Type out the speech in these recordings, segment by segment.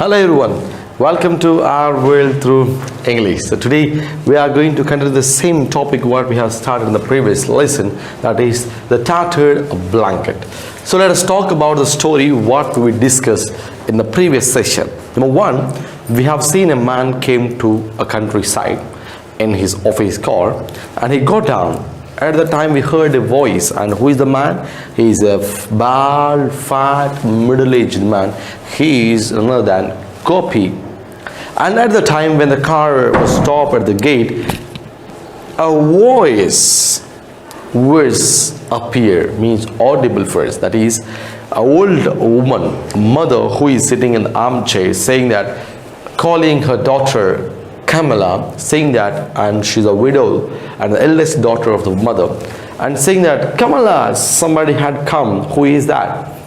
Hello everyone, welcome to our world through English. So today we are going to continue the same topic what we have started in the previous lesson, that is the tattered blanket. So let us talk about the story what we discussed in the previous session. Number one, we have seen a man came to a countryside in his office car and he got down. At the time we heard a voice, and who is the man? He is a bald, fat, middle-aged man. He is none other than Gopi. And at the time when the car was stopped at the gate, a voice appear, means audible first. That is, an old woman, mother who is sitting in the armchair, saying that, calling her daughter Kamala, saying that, and she's a widow and the eldest daughter of the mother, and saying that, Kamala, somebody had come, who is that?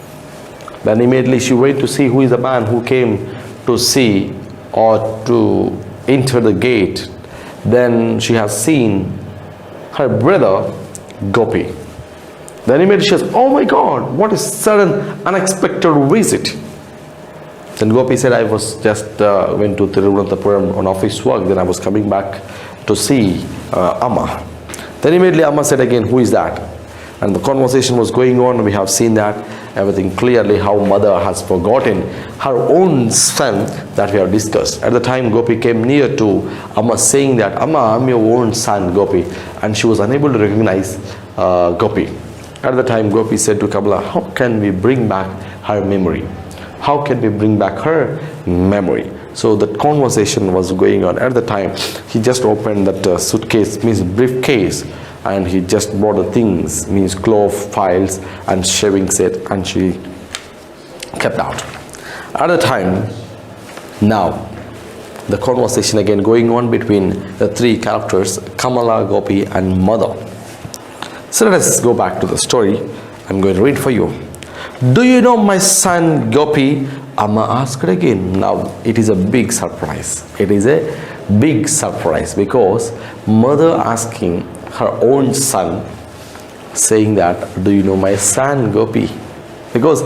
Then immediately she went to see who is the man who came to see or to enter the gate. Then she has seen her brother Gopi. Then immediately she says, oh my God, what a sudden unexpected visit. Then Gopi said, I was just went to Tirunelveli on office work, then I was coming back to see Amma. Then immediately Amma said again, who is that? And the conversation was going on. We have seen that everything clearly, how mother has forgotten her own son that we have discussed. At the time Gopi came near to Amma, saying that, Amma, I'm your own son Gopi, and she was unable to recognize Gopi. At the time Gopi said to Kamala, how can we bring back her memory? How can we bring back her memory? So that conversation was going on. At the time, he just opened that suitcase, means briefcase, and he just brought the things, means cloth, files, and shaving set, and she kept out. At the time, now, the conversation again going on between the three characters, Kamala, Gopi, and mother. So let us go back to the story. I'm going to read for you. Do you know my son Gopi? Amma asked again. Now it is a big surprise. It is a big surprise because mother asking her own son, saying that, do you know my son Gopi? Because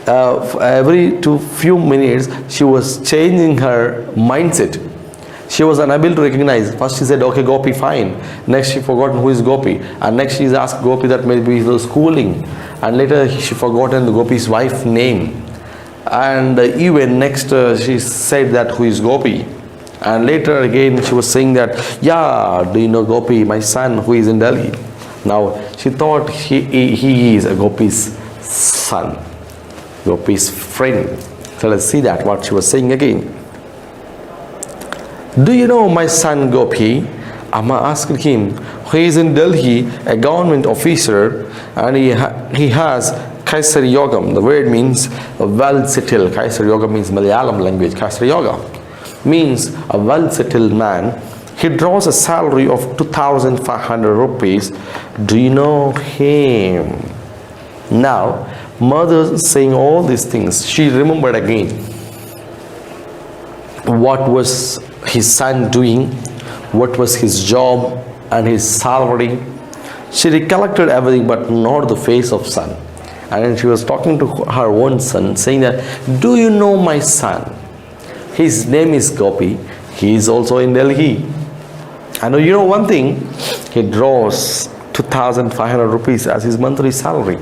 every few minutes she was changing her mindset. She was unable to recognize. First she said, okay, Gopi, fine. Next she forgot who is Gopi. And next she asked Gopi that maybe he was schooling. And later she forgotten the Gopi's wife's name. And even next she said that who is Gopi. And later again she was saying that, yeah, do you know Gopi, my son who is in Delhi? Now she thought he is a Gopi's son, Gopi's friend. So let's see that what she was saying again. Do you know my son Gopi? Amma asked him. He is in Delhi, a government officer, and he has Kaisar Yogam. The word means well settled. Kaisar Yoga means Malayalam language. Kaisar Yoga means a well settled man. He draws a salary of 2,500 rupees. Do you know him? Now, mother saying all these things, she remembered again what was his son doing, what was his job and his salary. She recollected everything but not the face of son. And then she was talking to her own son, saying that, do you know my son? His name is Gopi. He is also in Delhi. And you know one thing, he draws 2,500 rupees as his monthly salary.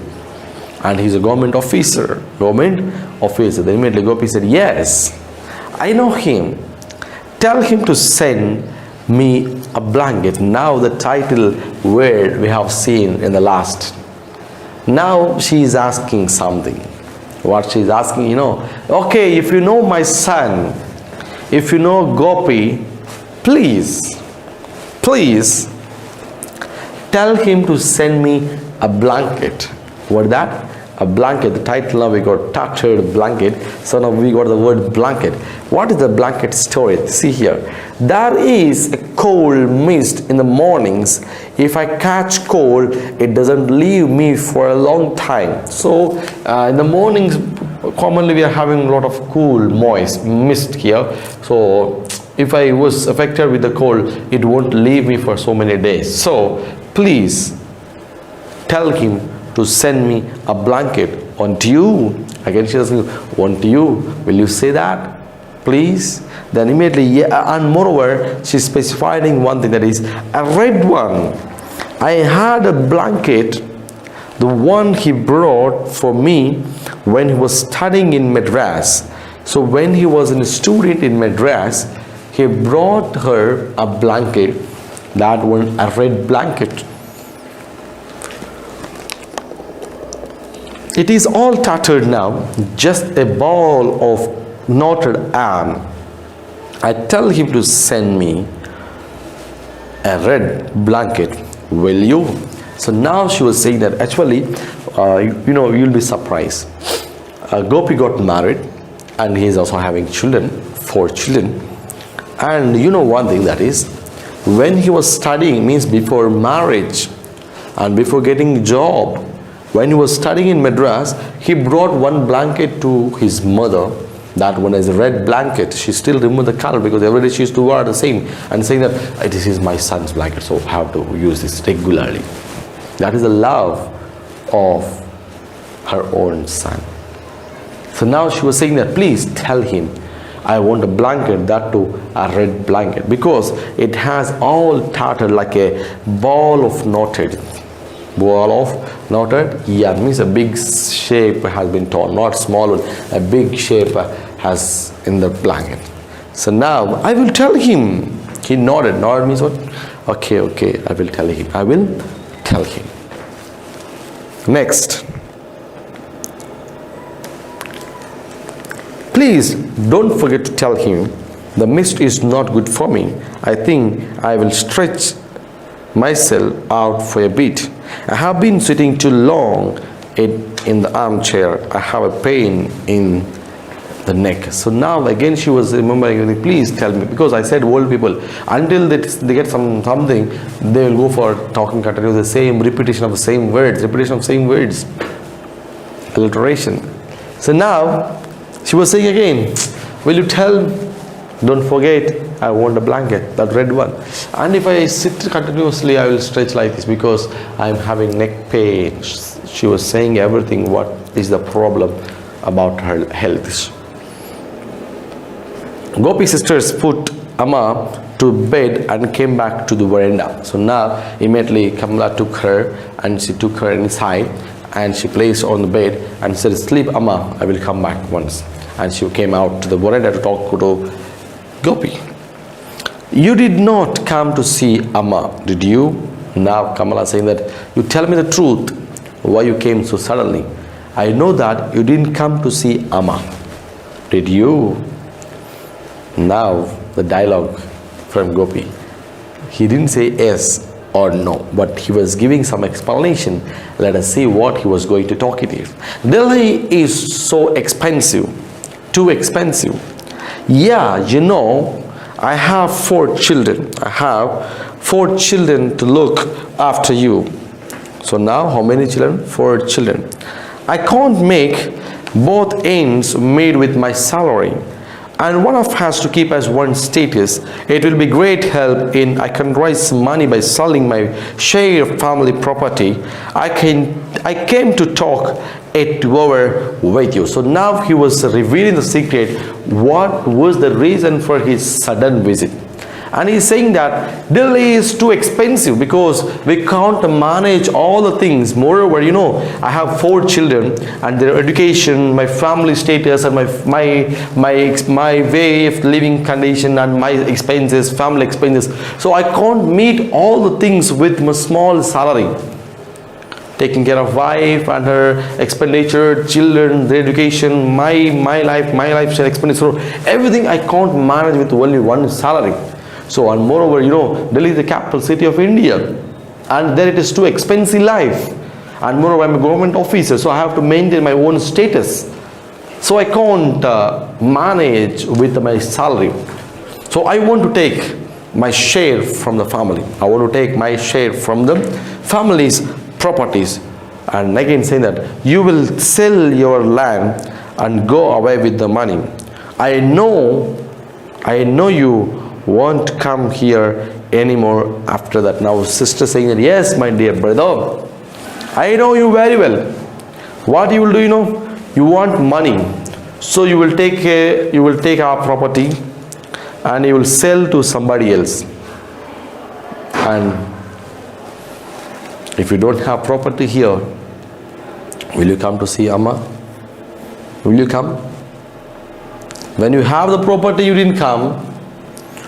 And he's a government officer. Then immediately Gopi said, yes, I know him. Tell him to send me a blanket. Now the title word we have seen in the last. Now she is asking something. What she is asking, okay, if you know my son, if you know Gopi, please tell him to send me a blanket. What is that? A blanket. The title now we got tattered blanket. So now we got the word blanket. What is the blanket story? See here. There is a cold mist in the mornings. If I catch cold, it doesn't leave me for a long time. So in the mornings, commonly we are having a lot of cool, moist mist here. So if I was affected with the cold, it won't leave me for so many days. So please tell him to send me a blanket. Want you? Again she is asking, want you? Will you say that? please. Then immediately, yeah, and moreover, she's specifying one thing, that is a red one. I had a blanket, the one he brought for me when he was studying in Madras. So when he was a student in Madras, he brought her a blanket, that one, a red blanket. It is all tattered now, just a ball of knotted arm. I tell him to send me a red blanket, will you? So now she was saying that actually, you'll be surprised. Gopi got married and he is also having children, 4 children. And you know one thing, that is, when he was studying, means before marriage and before getting a job, when he was studying in Madras, he brought one blanket to his mother. That one is a red blanket. She still remembers the color because every day she used to wear the same, and saying that this is my son's blanket, so I have to use this regularly. That is the love of her own son. So now she was saying that, please tell him I want a blanket, that too a red blanket, because it has all tattered like a ball of knotted. Yeah, means a big shape has been torn, not small one, a big shape has in the blanket. So now I will tell him. He nodded. Nodded means what? Okay, I will tell him. I will tell him. Next. Please don't forget to tell him the mist is not good for me. I think I will stretch myself out for a bit. I have been sitting too long in the armchair. I have a pain in the neck. So now again she was remembering, please tell me, because I said old people, until they get something, they will go for talking continuous, the same repetition of the same words, alliteration. So now she was saying again, will you tell, don't forget, I want a blanket, that red one. And if I sit continuously, I will stretch like this because I am having neck pain. She was saying everything, what is the problem about her health. Gopi sisters put Amma to bed and came back to the veranda. So now immediately Kamala took her and she took her inside and she placed on the bed and said, sleep Amma, I will come back once. And she came out to the veranda to talk to Gopi. You did not come to see Amma, did you? Now Kamala saying that, you tell me the truth, why you came so suddenly. I know that you didn't come to see Amma, did you? Now the dialogue from Gopi. He didn't say yes or no, but he was giving some explanation. Let us see what he was going to talk it is. Delhi is so expensive, too expensive. Yeah, you know, I have 4 children. I have 4 children to look after you. So now how many children? 4 children. I can't make both ends meet with my salary, and one of has to keep as one status. It will be great help in I can raise money by selling my share of family property. I came to talk it over with you. So now he was revealing the secret, what was the reason for his sudden visit. And he's saying that Delhi is too expensive because we can't manage all the things. Moreover, you know, I have 4 children and their education, my family status, and my way of living condition and my expenses, family expenses. So I can't meet all the things with my small salary. Taking care of wife and her expenditure, children, their education, my lifestyle expenditure, everything I can't manage with only one salary. So, and moreover, you know, Delhi is the capital city of India, and there it is too expensive life. And moreover, I'm a government officer, so I have to maintain my own status. So I can't manage with my salary. So I want to take my share from the family. I want to take my share from the family's properties. And again saying that you will sell your land and go away with the money. I know you won't come here anymore after that. Now sister saying that, yes my dear brother, I know you very well. What you will do, you know, you want money So you will take our property and you will sell to somebody else. And if you don't have property here, will you come to see Amma? Will you come? When you have the property, you didn't come.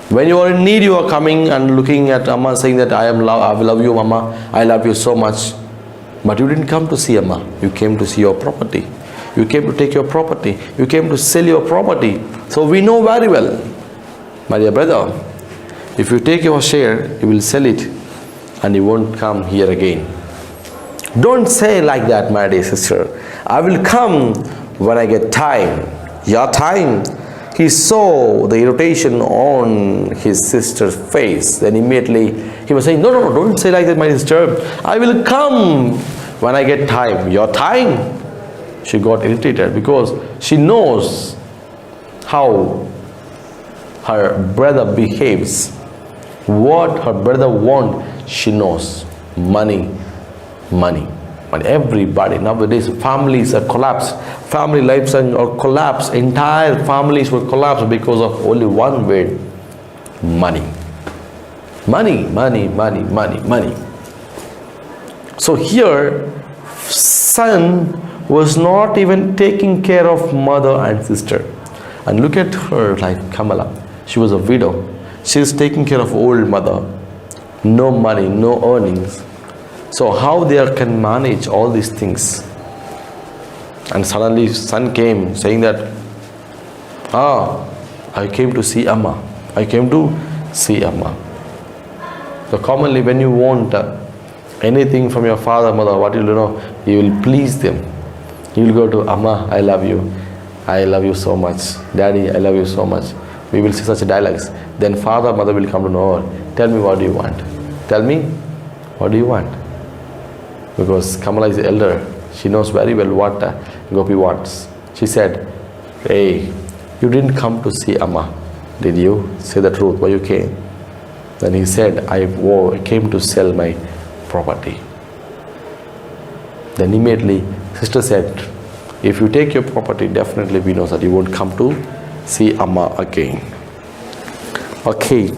When you are in need, you are coming and looking at Amma, saying that I love you, Mama, I love you so much. But you didn't come to see Amma. You came to see your property. You came to take your property. You came to sell your property. So we know very well, my dear brother, if you take your share, you will sell it and you won't come here again. Don't say like that, my dear sister. I will come when I get time. Your time. He saw the irritation on his sister's face. Then immediately he was saying, no, don't say like that, my sister. I will come when I get time. Your time. She got irritated because she knows how her brother behaves. What her brother wants, she knows. Money. But everybody nowadays, families are collapsed. Family lives are collapsed. Entire families will collapse because of only one word: money. Money. So here, son was not even taking care of mother and sister. And look at her, like Kamala. She was a widow. She is taking care of old mother. No money, no earnings. So how they can manage all these things? And suddenly son came saying that, I came to see Amma. I came to see Amma. So commonly when you want anything from your father, mother, what you know, you will please them. You will go to Amma, I love you. I love you so much. Daddy, I love you so much. We will see such dialogues. Then father, mother will come to know her. Tell me, what do you want? Tell me, what do you want? Because Kamala is the elder. She knows very well what Gopi wants. She said, hey, you didn't come to see Amma, did you? Say the truth, why you came? Then he said, I came to sell my property. Then immediately sister said, if you take your property, definitely we know that you won't come to see Amma again. Okay,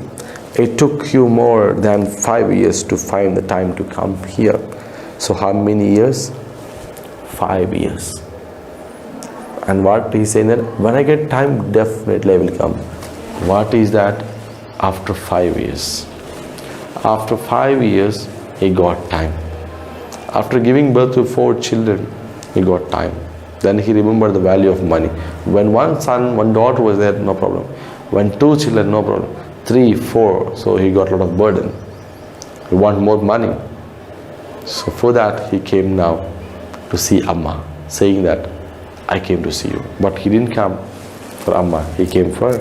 it took you more than 5 years to find the time to come here. So how many years? 5 years. And what he's saying that when I get time, definitely I will come. What is that? After 5 years. After 5 years, he got time. After giving birth to 4 children, he got time. Then he remembered the value of money. When one son, one daughter was there, no problem. When 2 children, no problem. 3, 4, so he got a lot of burden. He want more money. So for that, he came now to see Amma, saying that, I came to see you. But he didn't come for Amma, he came for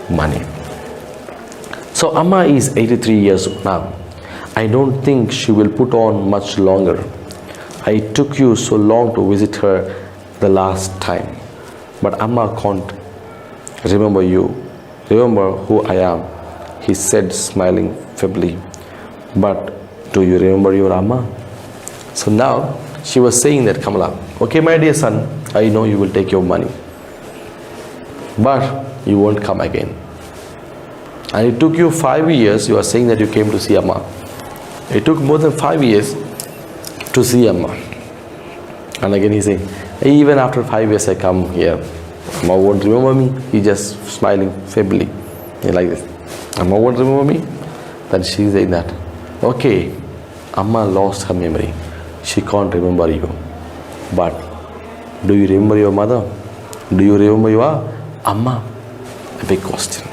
money. So Amma is 83 years old now. I don't think she will put on much longer. I took you so long to visit her the last time. But Amma can't remember you. Remember who I am, he said, smiling feebly. But do you remember your Amma? So now she was saying that, Kamala, okay, my dear son, I know you will take your money, but you won't come again. And it took you 5 years, you are saying that you came to see Amma. It took more than 5 years to see Amma. And again he's saying, even after 5 years I come here, Amma won't remember me. He just smiling feebly, like this. Amma won't remember me. Then she's saying that, okay, Amma lost her memory. She can't remember you. But do you remember your mother? Do you remember your Amma? A big question.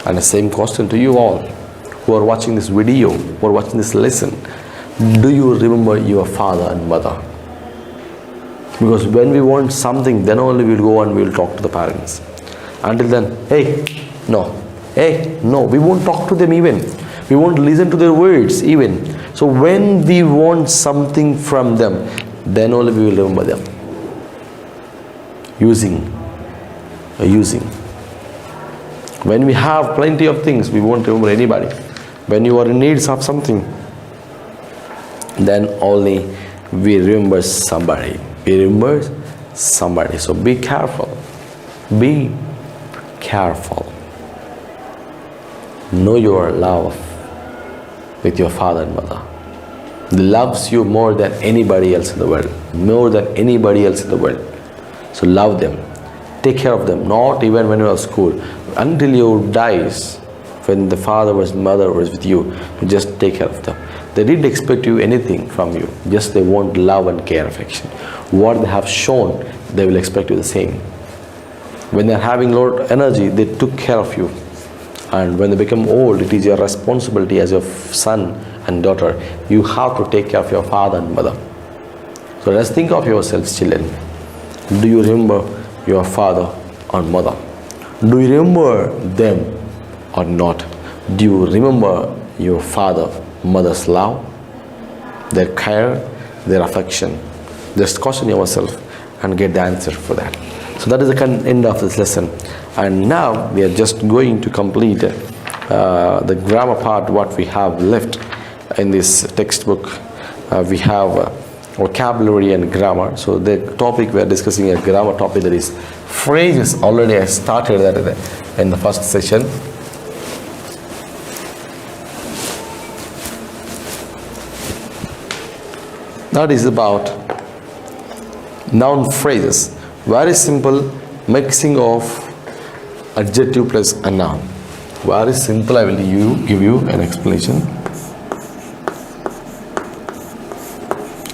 And the same question to you all who are watching this video, who are watching this lesson. Do you remember your father and mother? Because when we want something, then only we will go and we will talk to the parents. Until then, hey, no, we won't talk to them even. We won't listen to their words even. So when we want something from them, then only we will remember them. Using. When we have plenty of things, we won't remember anybody. When you are in need of something, then only we remember somebody. We remember somebody. So be careful. Be careful. Know your love with your father and mother. He loves you more than anybody else in the world. More than anybody else in the world. So love them. Take care of them. Not even when you are at school. Until you dies, when the father or mother was with you, you just take care of them. They didn't expect you anything from you. Just they want love and care, affection. What they have shown, they will expect you the same. When they are having a lot of energy, they took care of you. And when they become old, it is your responsibility as your son and daughter. You have to take care of your father and mother. So let's think of yourselves, children. Do you remember your father or mother? Do you remember them or not? Do you remember your father, mother's love, their care, their affection? Just question yourself and get the answer for that. So that is the end of this lesson. And now we are just going to complete the grammar part, what we have left in this textbook. We have vocabulary and grammar. So the topic we are discussing, a grammar topic, that is phrases. Already I started that in the first session. That is about noun phrases. Very simple mixing of adjective plus a noun. Very simple. I will give you an explanation.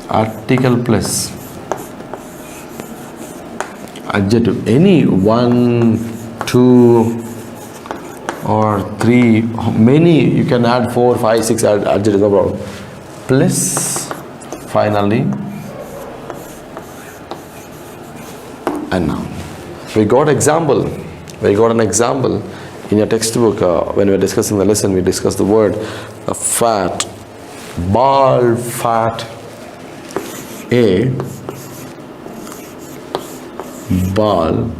Article plus adjective. Any 1, 2 or 3. Many you can add 4, 5, 6 adjectives, no problem. Plus finally a noun. We got example. We got an example in your textbook. When we were discussing the lesson, we discussed the word fat. Bald, fat. A ball,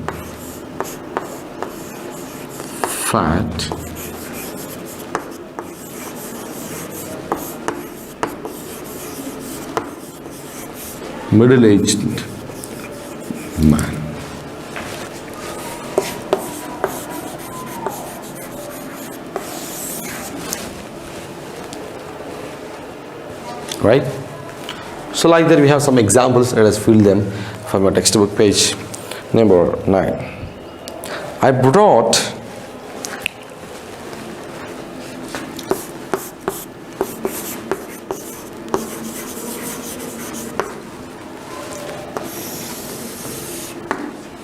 fat, middle-aged man. Right? So like that we have some examples. Let us fill them from your textbook, page number 9. I brought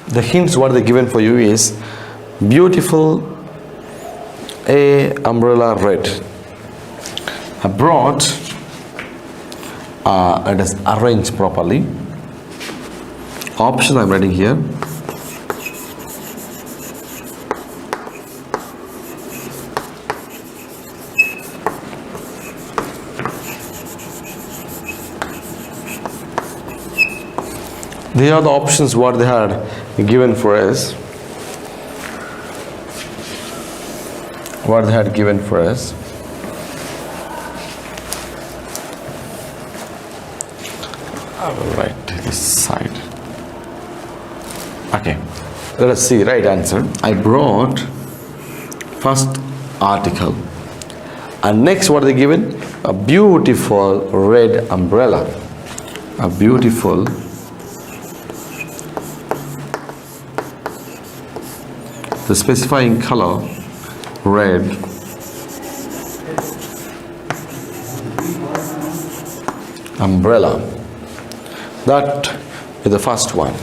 the hints. What they given for you is beautiful, a umbrella red. I brought, it is arranged properly. Option I'm writing here. They are the options what they had given for us. What they had given for us. I will write this side. Okay, let us see right answer. I brought first article, and next what they given? A beautiful red umbrella. A beautiful the specifying color red umbrella. That is the first one.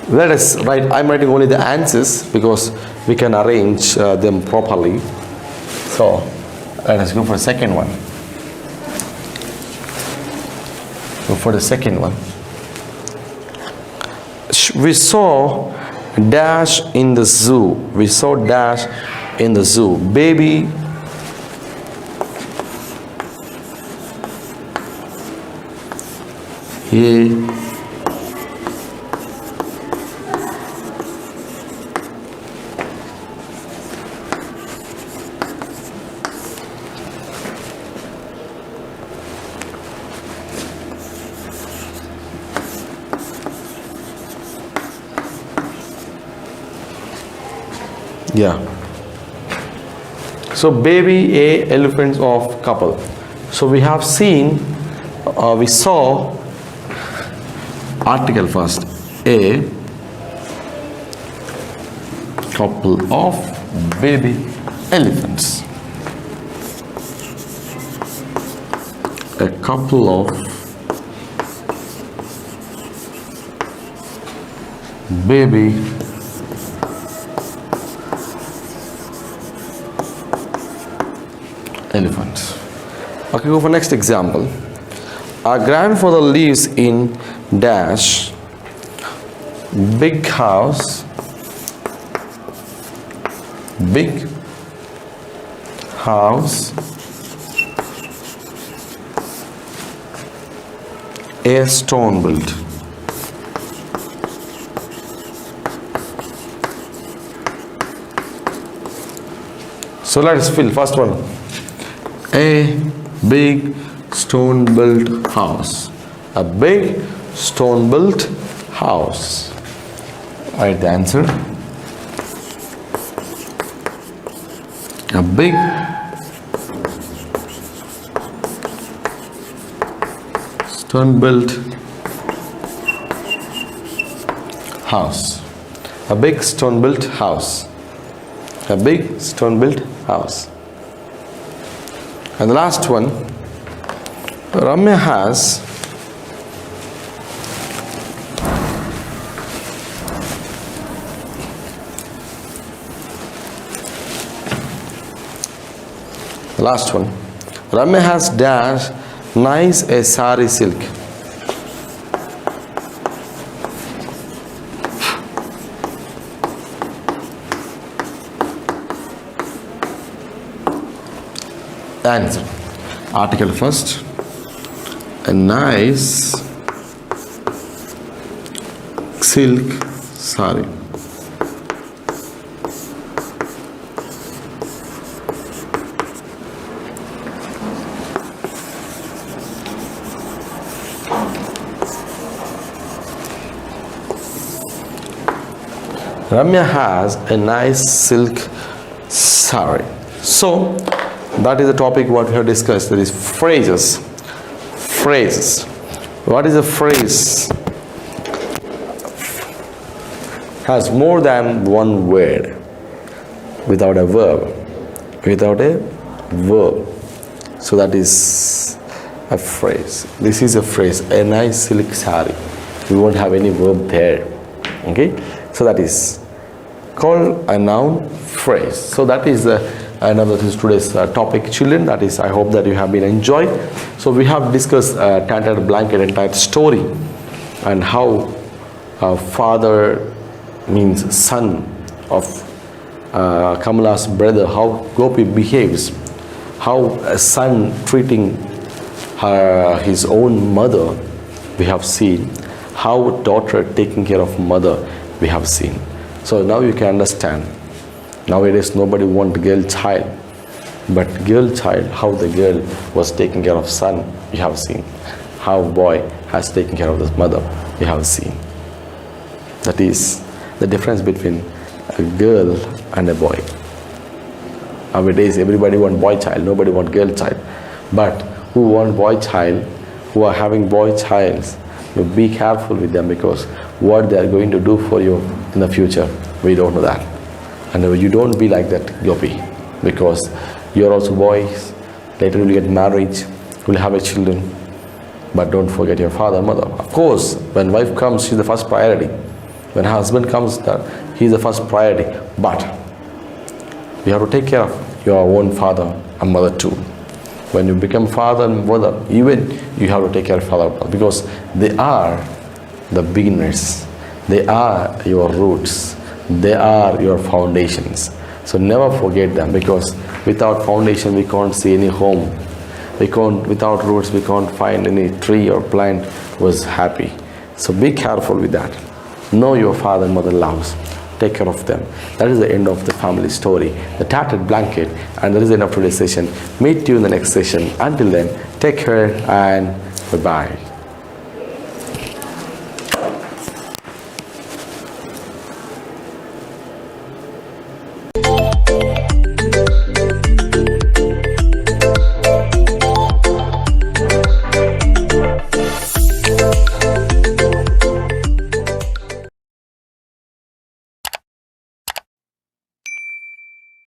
Let us write. I'm writing only the answers because we can arrange them properly. So let us go for the second one. Go for the second one. We saw dash in the zoo. We saw dash in the zoo. Baby Yeah. So baby A, elephants of couple. So we have seen, we saw article first. A couple of baby elephants. A couple of baby elephants. Okay, go for next example. Our grandfather lives in dash big house, big house, a stone built. So let's fill first one. A big stone built house. A big stone built house. Write the answer. A big stone built house. A big stone built house. A big stone built house. And the last one, Ramya has the last one. Ramya has dash nice a sari silk. Answer. Article first. A nice silk sari. Ramya has a nice silk sari. So that is the topic what we have discussed. That is phrases. Phrases. What is a phrase? Has more than one word without a verb. Without a verb. So that is a phrase. This is a phrase. A nice silk sari. We won't have any verb there. Okay. So that is called a noun phrase. So that is another today's topic, children. That is, I hope that you have been enjoyed. So we have discussed Tattered blanket entire story and how father means son of Kamala's brother, how Gopi behaves, how a son treating his own mother, we have seen, how daughter taking care of mother, we have seen. So now you can understand. Nowadays nobody wants girl child, but girl child, how the girl was taking care of son, you have seen. How boy has taken care of his mother, you have seen. That is the difference between a girl and a boy. Nowadays everybody wants boy child, nobody wants girl child. But who want boy child, who are having boy childs, you be careful with them, because what they are going to do for you in the future, we don't know that. And you don't be like that, Gopi, because you're also boys. Later you will get married, you will have a children, but don't forget your father and mother. Of course, when wife comes, she's the first priority. When husband comes, he's the first priority. But you have to take care of your own father and mother too. When you become father and mother, even you have to take care of father and mother, because they are the beginners. They are your roots. They are your foundations. So never forget them, because without foundation we can't see any home. Without roots we can't find any tree or plant was happy. So be careful with that. Know your father and mother loves. Take care of them. That is the end of the family story, the tattered blanket, and that is the end of today's session. Meet you in the next session. Until then, take care and bye-bye.